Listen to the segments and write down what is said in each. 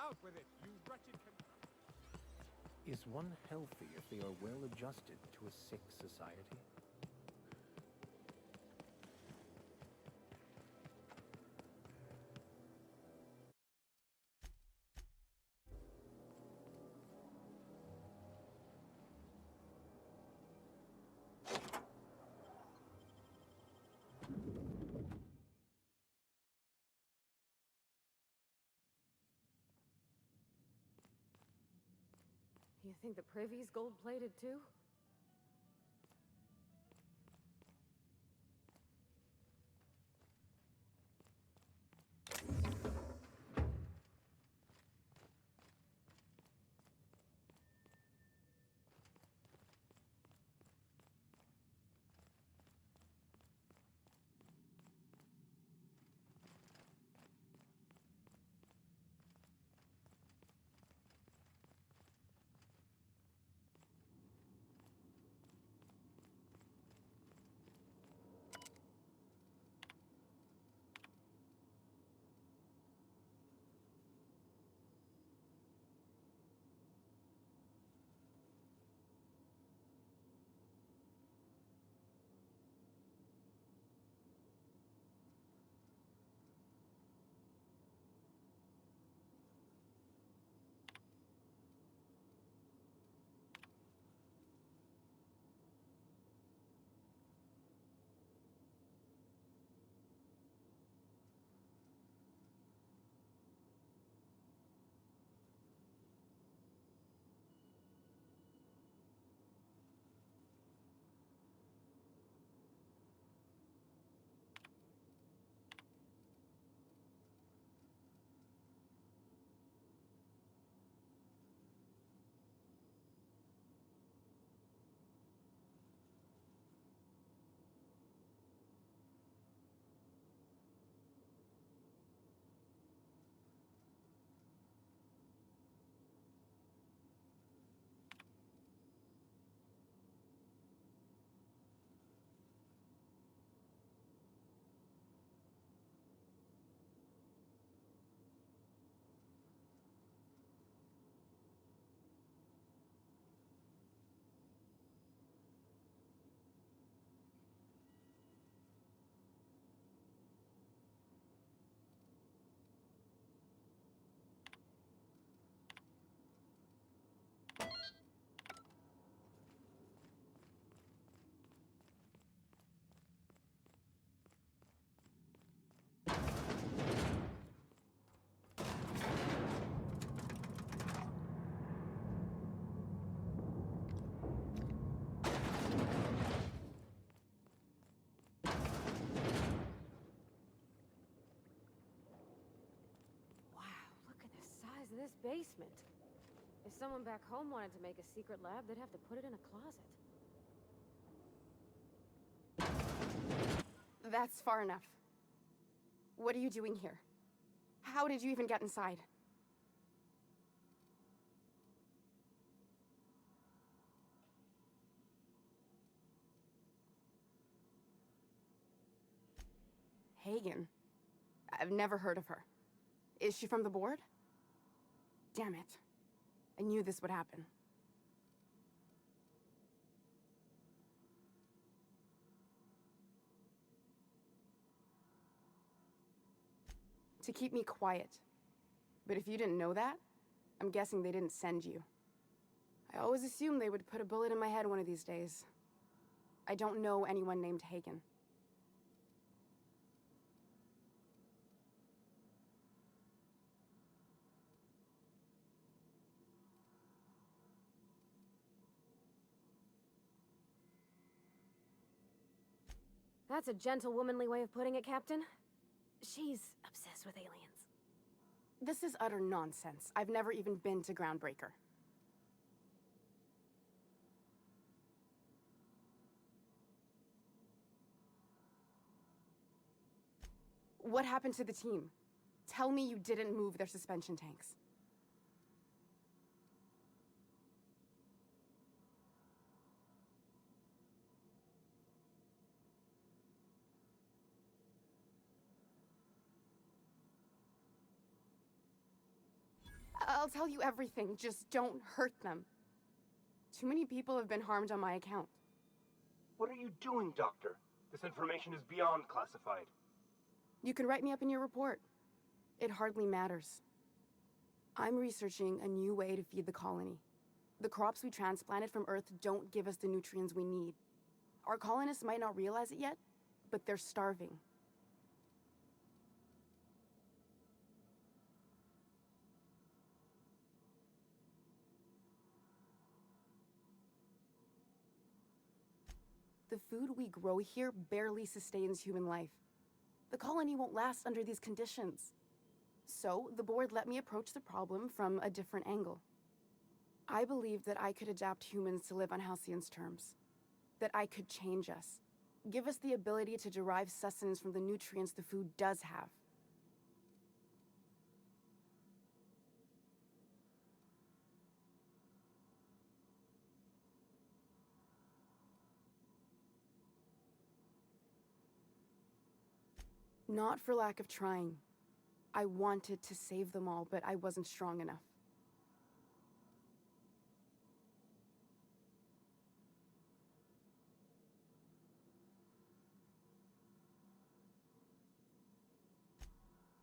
Out with it, you wretched Is one healthy if they are well adjusted to a sick society? You think the privy's gold-plated too? This basement. If someone back home wanted to make a secret lab, they'd have to put it in a closet. That's far enough. What are you doing here? How did you even get inside? Hagen? I've never heard of her. Is she from the board? Damn it. I knew this would happen. To keep me quiet. But if you didn't know that, I'm guessing they didn't send you. I always assumed they would put a bullet in my head one of these days. I don't know anyone named Hagen. That's a gentle, womanly way of putting it, Captain. She's obsessed with aliens. This is utter nonsense. I've never even been to Groundbreaker. What happened to the team? Tell me you didn't move their suspension tanks. I'll tell you everything, just don't hurt them. Too many people have been harmed on my account. What are you doing, Doctor? This information is beyond classified. You can write me up in your report. It hardly matters. I'm researching a new way to feed the colony. The crops we transplanted from Earth don't give us the nutrients we need. Our colonists might not realize it yet, but they're starving. The food we grow here barely sustains human life. The colony won't last under these conditions. So, the board let me approach the problem from a different angle. I believed that I could adapt humans to live on Halcyon's terms. That I could change us. Give us the ability to derive sustenance from the nutrients the food does have. Not for lack of trying. I wanted to save them all, but I wasn't strong enough.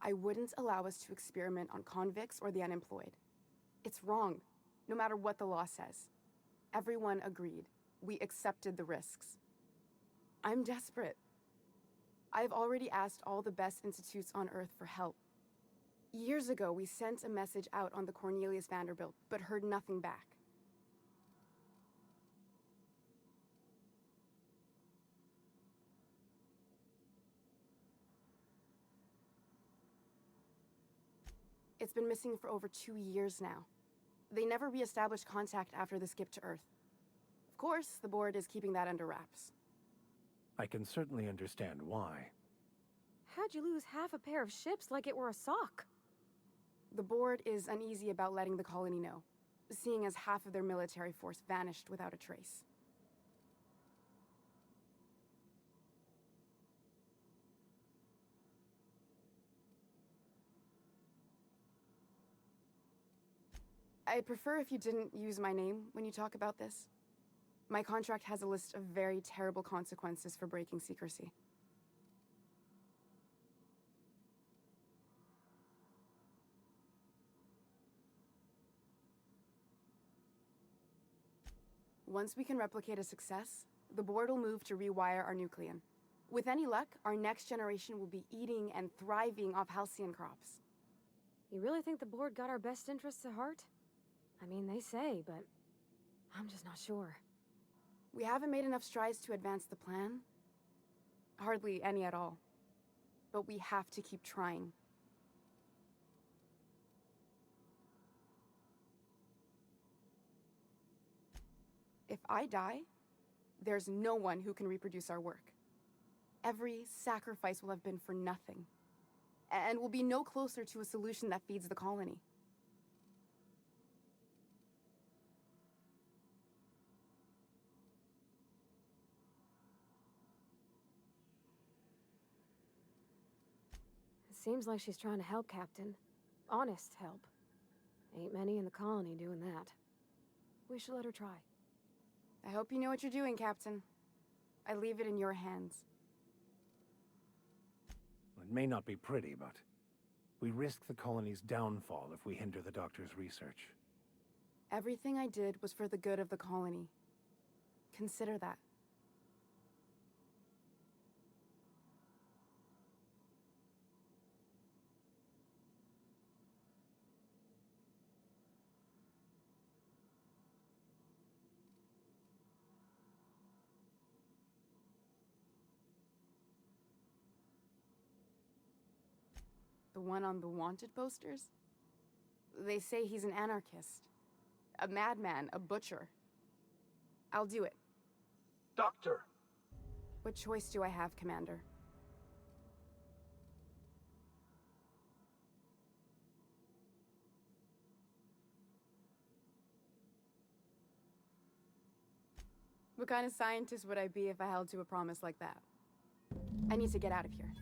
I wouldn't allow us to experiment on convicts or the unemployed. It's wrong, no matter what the law says. Everyone agreed. We accepted the risks. I'm desperate. I've already asked all the best institutes on Earth for help. Years ago, we sent a message out on the Cornelius Vanderbilt, but heard nothing back. It's been missing for over 2 years now. They never re-established contact after the skip to Earth. Of course, the board is keeping that under wraps. I can certainly understand why. How'd you lose half a pair of ships like it were a sock? The board is uneasy about letting the colony know, seeing as half of their military force vanished without a trace. I'd prefer if you didn't use my name when you talk about this. My contract has a list of very terrible consequences for breaking secrecy. Once we can replicate a success, the board will move to rewire our nucleon. With any luck, our next generation will be eating and thriving off halcyon crops. You really think the board got our best interests at heart? I mean, they say, but I'm just not sure. We haven't made enough strides to advance the plan. Hardly any at all. But we have to keep trying. If I die, there's no one who can reproduce our work. Every sacrifice will have been for nothing. And we'll be no closer to a solution that feeds the colony. It seems like she's trying to help, Captain. Honest help. Ain't many in the colony doing that. We should let her try. I hope you know what you're doing, Captain. I leave it in your hands. It may not be pretty, but we risk the colony's downfall if we hinder the doctor's research. Everything I did was for the good of the colony. Consider that. The one on the wanted posters? They say he's an anarchist. A madman, a butcher. I'll do it. Doctor! What choice do I have, Commander? What kind of scientist would I be if I held to a promise like that? I need to get out of here.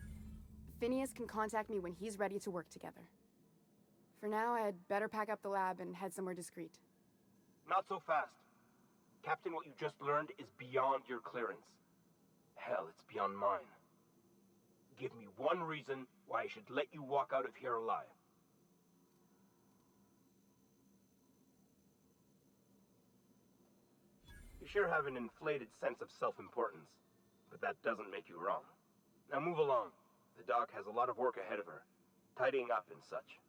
Phineas can contact me when he's ready to work together. For now, I had better pack up the lab and head somewhere discreet. Not so fast. Captain, what you just learned is beyond your clearance. Hell, it's beyond mine. Give me one reason why I should let you walk out of here alive. You sure have an inflated sense of self-importance, but that doesn't make you wrong. Now move along. The doc has a lot of work ahead of her, tidying up and such.